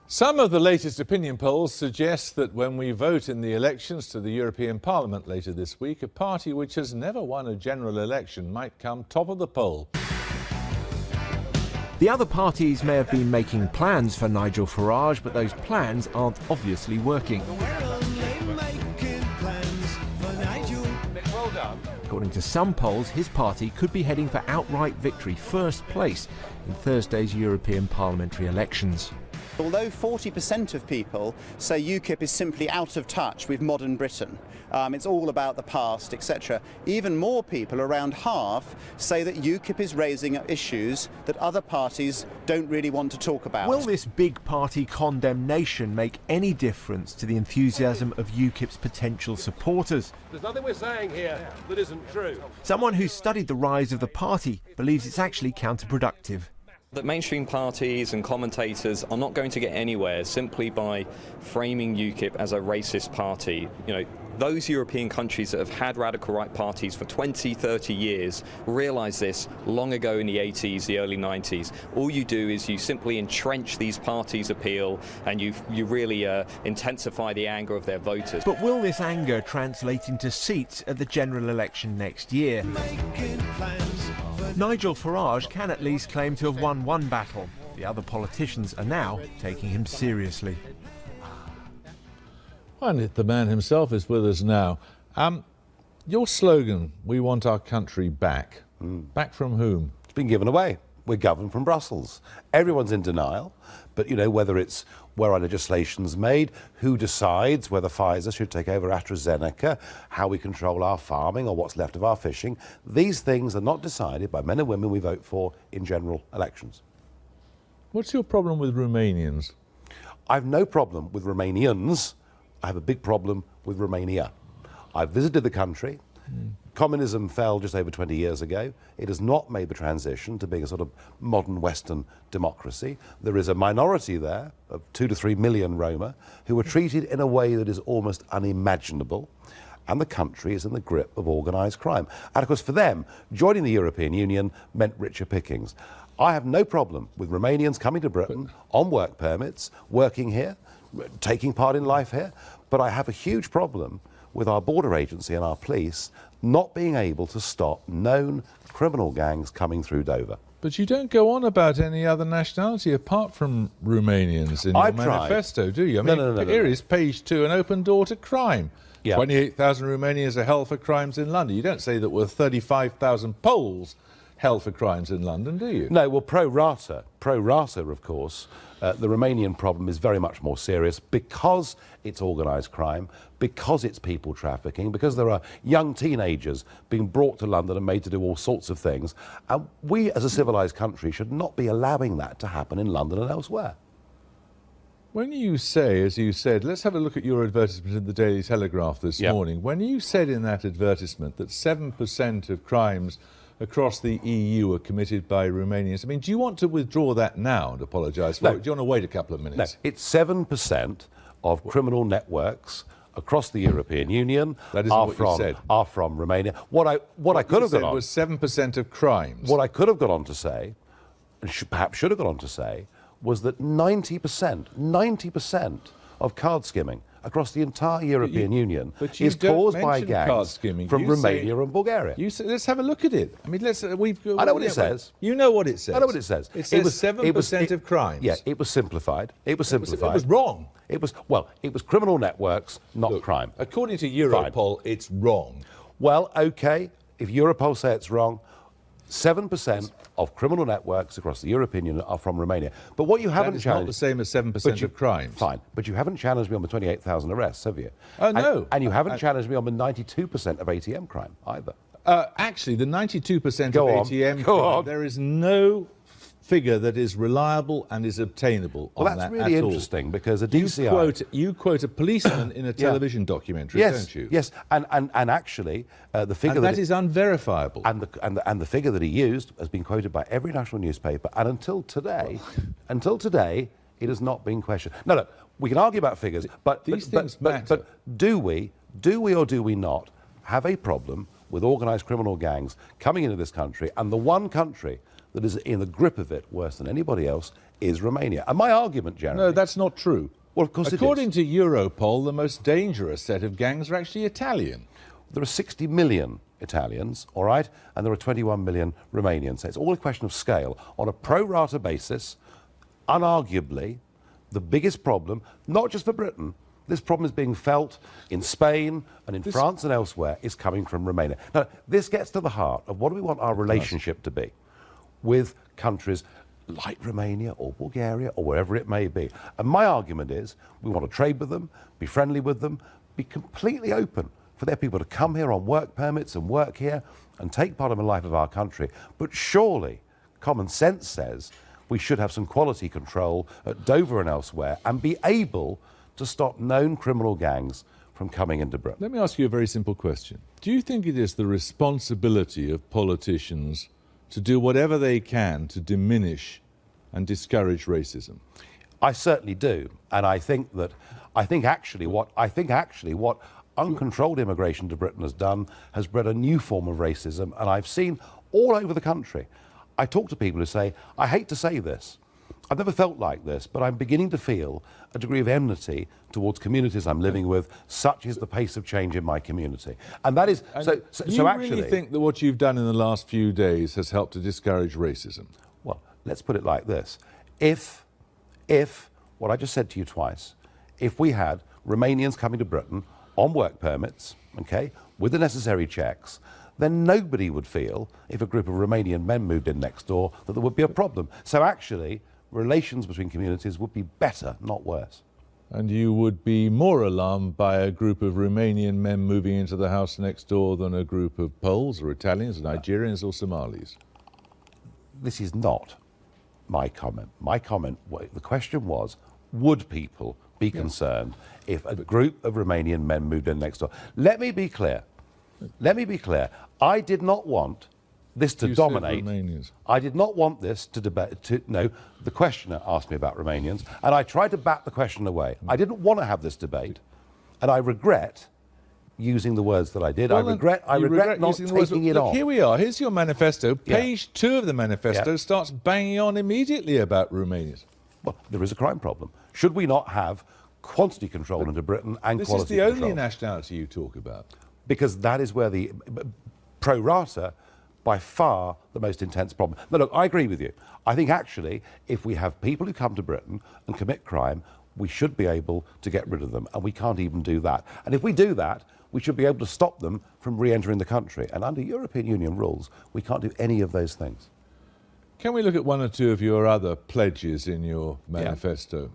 Some of the latest opinion polls suggest that when we vote in the elections to the European Parliament later this week, a party which has never won a general election might come top of the poll. The other parties may have been making plans for Nigel Farage, but those plans aren't obviously working. According to some polls, his party could be heading for outright victory, first place, in Thursday's European parliamentary elections. Although 40% of people say UKIP is simply out of touch with modern Britain, it's all about the past, etc., even more people, around half, say that UKIP is raising issues that other parties don't really want to talk about. Will this big party condemnation make any difference to the enthusiasm of UKIP's potential supporters? There's nothing we're saying here that isn't true. Someone who's studied the rise of the party believes it's actually counterproductive. That mainstream parties and commentators are not going to get anywhere simply by framing UKIP as a racist party. You know, those European countries that have had radical right parties for 20, 30 years realised this long ago in the 80s, the early 90s. All you do is you simply entrench these parties' appeal and you really intensify the anger of their voters. But will this anger translate into seats at the general election next year? Nigel Farage can at least claim to have won one battle. The other politicians are now taking him seriously. And the man himself is with us now. Your slogan, "We want our country back." Back from whom? It's been given away. We're governed from Brussels. Everyone's in denial, but you know, whether it's where our legislation's made, who decides whether Pfizer should take over AstraZeneca, how we control our farming or what's left of our fishing, these things are not decided by men and women we vote for in general elections. What's your problem with Romanians? I've no problem with Romanians. I have a big problem with Romania. I've visited the country. Communism fell just over 20 years ago. It has not made the transition to being a sort of modern Western democracy. There is a minority there of 2 to 3 million Roma who are treated in a way that is almost unimaginable. And the country is in the grip of organised crime. And of course, for them, joining the European Union meant richer pickings. I have no problem with Romanians coming to Britain on work permits, working here, taking part in life here, but I have a huge problem with our border agency and our police not being able to stop known criminal gangs coming through Dover. But you don't go on about any other nationality apart from Romanians in your manifesto, do you? I mean, No. Here is page 2, an open door to crime. Yeah. 28,000 Romanians are held for crimes in London. You don't say that we're 35,000 Poles held for crimes in London, do you? No, well, pro rata, of course, the Romanian problem is very much more serious because it's organised crime, because it's people trafficking, because there are young teenagers being brought to London and made to do all sorts of things. And we, as a civilised country, should not be allowing that to happen in London and elsewhere. When you say, as you said, let's have a look at your advertisement in the Daily Telegraph this morning. When you said in that advertisement that 7% of crimes across the EU are committed by Romanians, I mean, do you want to withdraw that now and apologise for it? Do you want to wait a couple of minutes? No, it's 7% of criminal networks across the European Union are from Romania. What I could have gone on was 7% of crimes. What I could have gone on to say, and perhaps should have gone on to say, was that 90% of card skimming across the entire European Union is caused by gangs from Romania and Bulgaria. Let's have a look at it. I mean, I know what it says. You know what it says. I know what it says. It says 7% of crimes. Yeah, it was simplified. It was simplified. It was wrong. It was criminal networks, not crime. According to Europol, it's wrong. Well, OK, if Europol say it's wrong, 7% of criminal networks across the European Union are from Romania. But what you haven't challenged... That is not the same as 7% of crimes. Fine, but you haven't challenged me on the 28,000 arrests, have you? Oh, no. And you haven't challenged me on the 92% of ATM crime, either. Actually, the 92% of ATM crime, there is no figure that is reliable and is obtainable on that at all. Well, that's really interesting, because a DCI... You quote a policeman in a television documentary, don't you? Yes, and actually, the figure... And that is unverifiable. And the figure that he used has been quoted by every national newspaper, and until today, it has not been questioned. No, we can argue about figures, but these things matter. But do we or do we not have a problem with organised criminal gangs coming into this country, and the one country that is in the grip of it worse than anybody else is Romania. And my argument, Jeremy... No, that's not true. Well, of course it is. According to Europol, the most dangerous set of gangs are actually Italian. There are 60 million Italians, all right, and there are 21 million Romanians. So it's all a question of scale. On a pro-rata basis, unarguably, the biggest problem, not just for Britain, this problem is being felt in Spain and in France and elsewhere, is coming from Romania. Now, this gets to the heart of what do we want our relationship to be with countries like Romania or Bulgaria or wherever it may be. And my argument is we want to trade with them, be friendly with them, be completely open for their people to come here on work permits and work here and take part in the life of our country. But surely common sense says we should have some quality control at Dover and elsewhere and be able to stop known criminal gangs from coming into Britain. Let me ask you a very simple question. Do you think it is the responsibility of politicians to do whatever they can to diminish and discourage racism? I certainly do, and I think actually what uncontrolled immigration to Britain has done has bred a new form of racism, and I've seen all over the country. I talk to people who say, I hate to say this, I've never felt like this, but I'm beginning to feel a degree of enmity towards communities I'm living with. Such is the pace of change in my community. And that is... And so you actually... really think that what you've done in the last few days has helped to discourage racism? Well, let's put it like this. If what I just said to you twice, if we had Romanians coming to Britain on work permits, okay, with the necessary checks, then nobody would feel, if a group of Romanian men moved in next door, that there would be a problem. So actually, relations between communities would be better, not worse. And you would be more alarmed by a group of Romanian men moving into the house next door than a group of Poles or Italians, Nigerians or Somalis? This is not my comment. My comment, the question was, would people be concerned if a group of Romanian men moved in next door? Let me be clear. Let me be clear. I did not want this to dominate. I did not want this to debate. No, the questioner asked me about Romanians, and I tried to bat the question away. I didn't want to have this debate, and I regret using the words that I did. Well, I regret not taking it on. Here we are. Here's your manifesto. Page 2 of the manifesto starts banging on immediately about Romanians. Well, there is a crime problem. Should we not have quantity control into Britain and quality control? This is the only nationality you talk about. Because that is where the pro rata, by far the most intense problem. Now, look, I agree with you. I think actually, if we have people who come to Britain and commit crime, we should be able to get rid of them, and we can't even do that. And if we do that, we should be able to stop them from re-entering the country. And under European Union rules, we can't do any of those things. Can we look at one or two of your other pledges in your manifesto?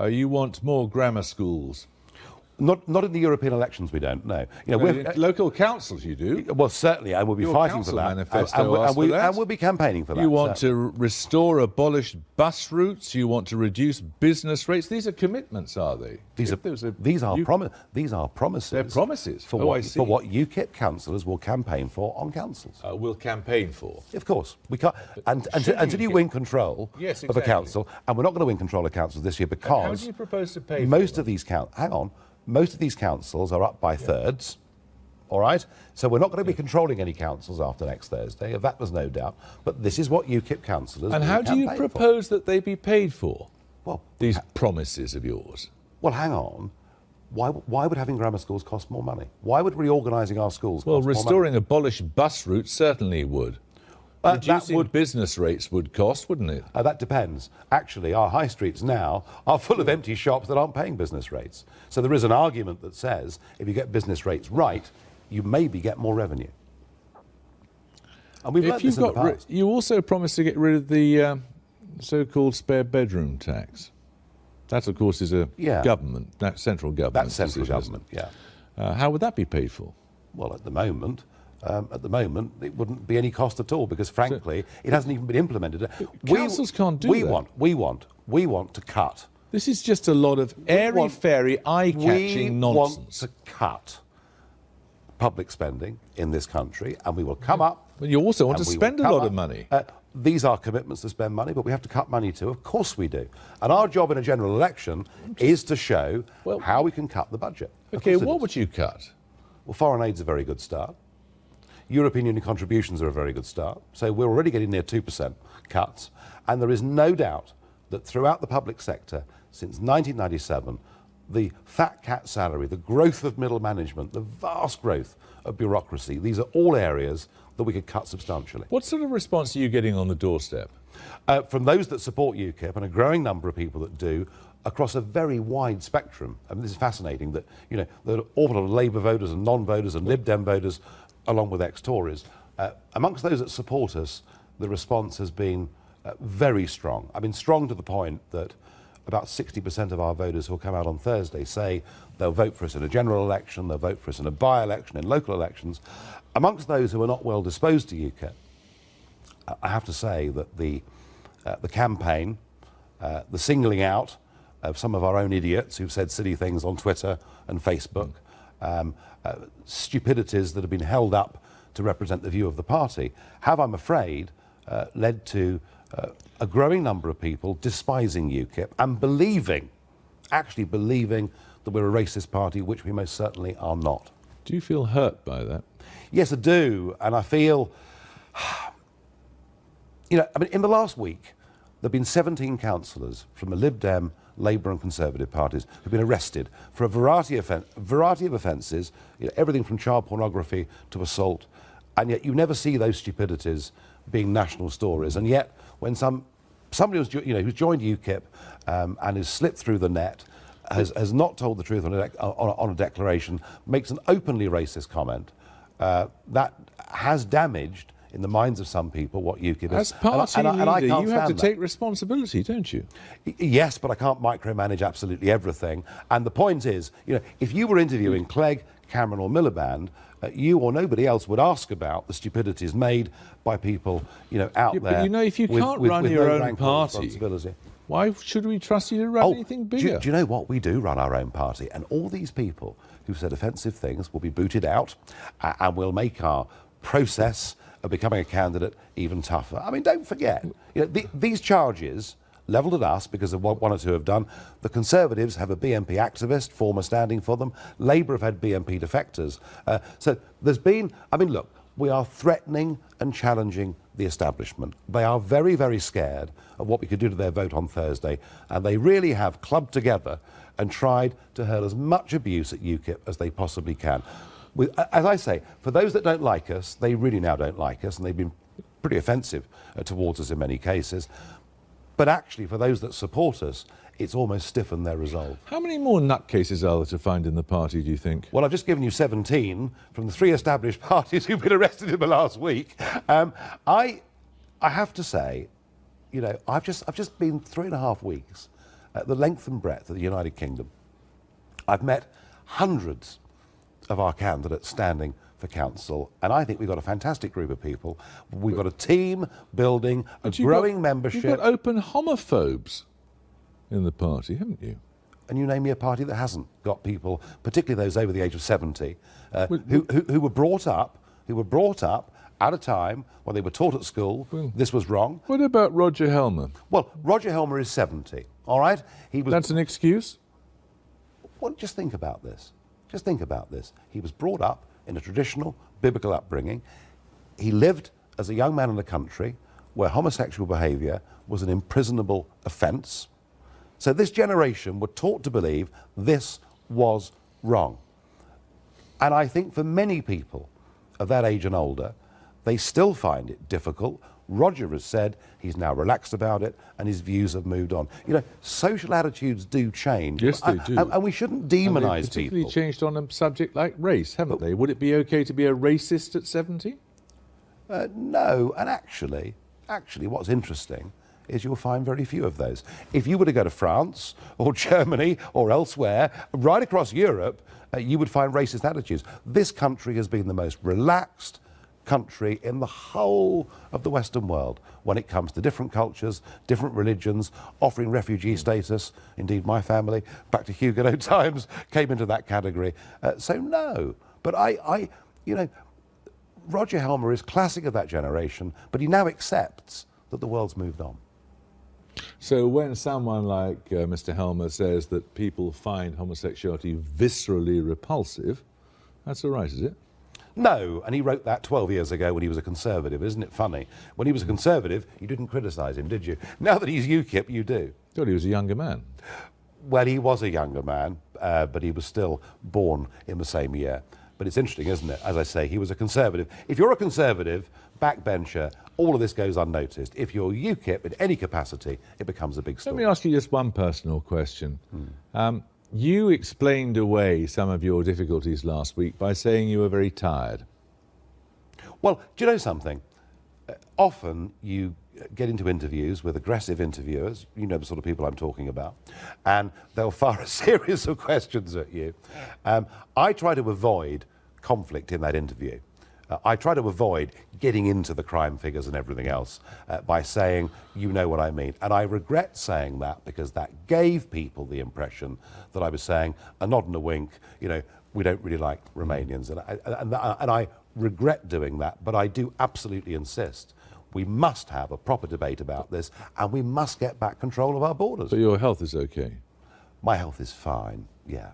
You want more grammar schools. Not in the European elections, we don't, no. You know, in local councils you do. Well, certainly, and we'll be fighting for that. And we'll be campaigning for that. You want to restore abolished bus routes. You want to reduce business rates. These are commitments, are they? These are promises. They're promises. For what UKIP councillors will campaign for on councils. Will campaign for? Of course. We can't. Until you win control of a council, and we're not going to win control of councils this year because... How do you propose to pay most of these most of these councils are up by thirds, all right? So we're not going to be controlling any councils after next Thursday, of that there's no doubt. But this is what UKIP councillors And how do you propose that they be paid for, well, these promises of yours? Well, hang on. Why would having grammar schools cost more money? Why would reorganising our schools cost more money? Well, restoring abolished bus routes certainly would. Reducing business rates would cost, wouldn't it? That depends. Actually, our high streets now are full of empty shops that aren't paying business rates. So there is an argument that says if you get business rates right, you maybe get more revenue. And we've learned this in the past. You also promised to get rid of the so-called spare bedroom tax. That, of course, is a government, central government. That's central government, How would that be paid for? Well, at the moment, it wouldn't be any cost at all because, frankly, it hasn't even been implemented. Councils can't do that. We want to cut. This is just a lot of airy-fairy, eye-catching nonsense. We want to cut public spending in this country, and we will come up... But you also want to spend a lot of money. These are commitments to spend money, but we have to cut money too. Of course we do. And our job in a general election is to show how we can cut the budget. OK, what would you cut? Well, foreign aid's a very good start. European Union contributions are a very good start. So we're already getting near 2% cuts. And there is no doubt that throughout the public sector, since 1997, the fat cat salary, the growth of middle management, the vast growth of bureaucracy, these are all areas that we could cut substantially. What sort of response are you getting on the doorstep? From those that support UKIP, and a growing number of people that do, across a very wide spectrum. I mean, this is fascinating that, you know, there are an awful lot of Labour voters and non-voters and Lib Dem voters, along with ex-Tories. Amongst those that support us, the response has been very strong. I mean, strong to the point that about 60% of our voters who will come out on Thursday say they'll vote for us in a general election, they'll vote for us in a by-election, in local elections. Amongst those who are not well disposed to UKIP, I have to say that the campaign, the singling out of some of our own idiots who've said silly things on Twitter and Facebook, stupidities that have been held up to represent the view of the party, have, I'm afraid, led to a growing number of people despising UKIP and actually believing that we're a racist party, which we most certainly are not. Do you feel hurt by that? Yes, I do, and I feel, you know, I mean, in the last week, there have been 17 councillors from the Lib Dem, Labour and Conservative parties who've been arrested for a variety of offences, you know, everything from child pornography to assault, and yet you never see those stupidities being national stories. And yet, when somebody who's, you know, who's joined UKIP and has slipped through the net, has not told the truth on a declaration, makes an openly racist comment, that has damaged, in the minds of some people, what UKIP is. As party leader, you have to take responsibility, don't you? Yes, but I can't micromanage absolutely everything. And the point is, you know, if you were interviewing Clegg, Cameron or Miliband, you or nobody else would ask about the stupidities made by people, you know, out there. But you know, if you can't run your own party, why should we trust you to run anything bigger? Do you know what? We do run our own party, and all these people who've said offensive things will be booted out, and we'll make our process of becoming a candidate even tougher. I mean, don't forget, you know, these charges levelled at us because of what one or two have done. The Conservatives have a BNP activist, former standing for them. Labour have had BNP defectors. So there's been, I mean, look, we are threatening and challenging the establishment. They are very, very scared of what we could do to their vote on Thursday, and they really have clubbed together and tried to hurl as much abuse at UKIP as they possibly can. As I say, for those that don't like us, they really now don't like us, and they've been pretty offensive towards us in many cases. But actually, for those that support us, it's almost stiffened their resolve. How many more nutcases are there to find in the party, do you think? Well, I've just given you 17 from the 3 established parties who've been arrested in the last week. I have to say, you know, I've just been 3.5 weeks at the length and breadth of the United Kingdom. I've met hundreds of our candidates standing for council, and I think we've got a fantastic group of people. We've got a team building, a growing membership. You've got open homophobes in the party, haven't you? And you name me a party that hasn't got people, particularly those over the age of 70, who were brought up at a time when they were taught at school this was wrong. What about Roger Helmer? Well, Roger Helmer is 70, all right? That's an excuse? Well, just think about this. Just think about this. He was brought up in a traditional biblical upbringing. He lived as a young man in a country where homosexual behaviour was an imprisonable offence. So this generation were taught to believe this was wrong. And I think for many people of that age and older, they still find it difficult. Roger has said he's now relaxed about it and his views have moved on. You know, social attitudes do change. Yes, they do. And we shouldn't demonise people. They've particularly changed on a subject like race, haven't they? Would it be okay to be a racist at 70? No, and actually, what's interesting is you'll find very few of those. If you were to go to France or Germany or elsewhere, right across Europe, you would find racist attitudes. This country has been the most relaxed country in the whole of the Western world when it comes to different cultures, different religions, offering refugee status. Indeed, my family, back to Huguenot times, came into that category. So no, but you know, Roger Helmer is classic of that generation, but he now accepts that the world's moved on. So when someone like Mr. Helmer says that people find homosexuality viscerally repulsive, that's all right, is it? No, and he wrote that 12 years ago when he was a Conservative. Isn't it funny? When he was a Conservative, you didn't criticise him, did you? Now that he's UKIP, you do. Thought he was a younger man. Well, he was a younger man, but he was still born in the same year. But it's interesting, isn't it? As I say, he was a Conservative. If you're a Conservative, backbencher, all of this goes unnoticed. If you're UKIP in any capacity, it becomes a big story. Let me ask you just one personal question. You explained away some of your difficulties last week by saying you were very tired. Well, do you know something? Often you get into interviews with aggressive interviewers, you know the sort of people I'm talking about, and they'll fire a series of questions at you. I try to avoid conflict in that interview. I try to avoid getting into the crime figures and everything else by saying, you know what I mean. And I regret saying that because that gave people the impression that I was saying, a nod and a wink, you know, we don't really like Romanians. And I regret doing that, but I do absolutely insist we must have a proper debate about this and we must get back control of our borders. But your health is okay? My health is fine, yeah.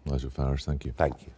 Nigel Farage, thank you. Thank you.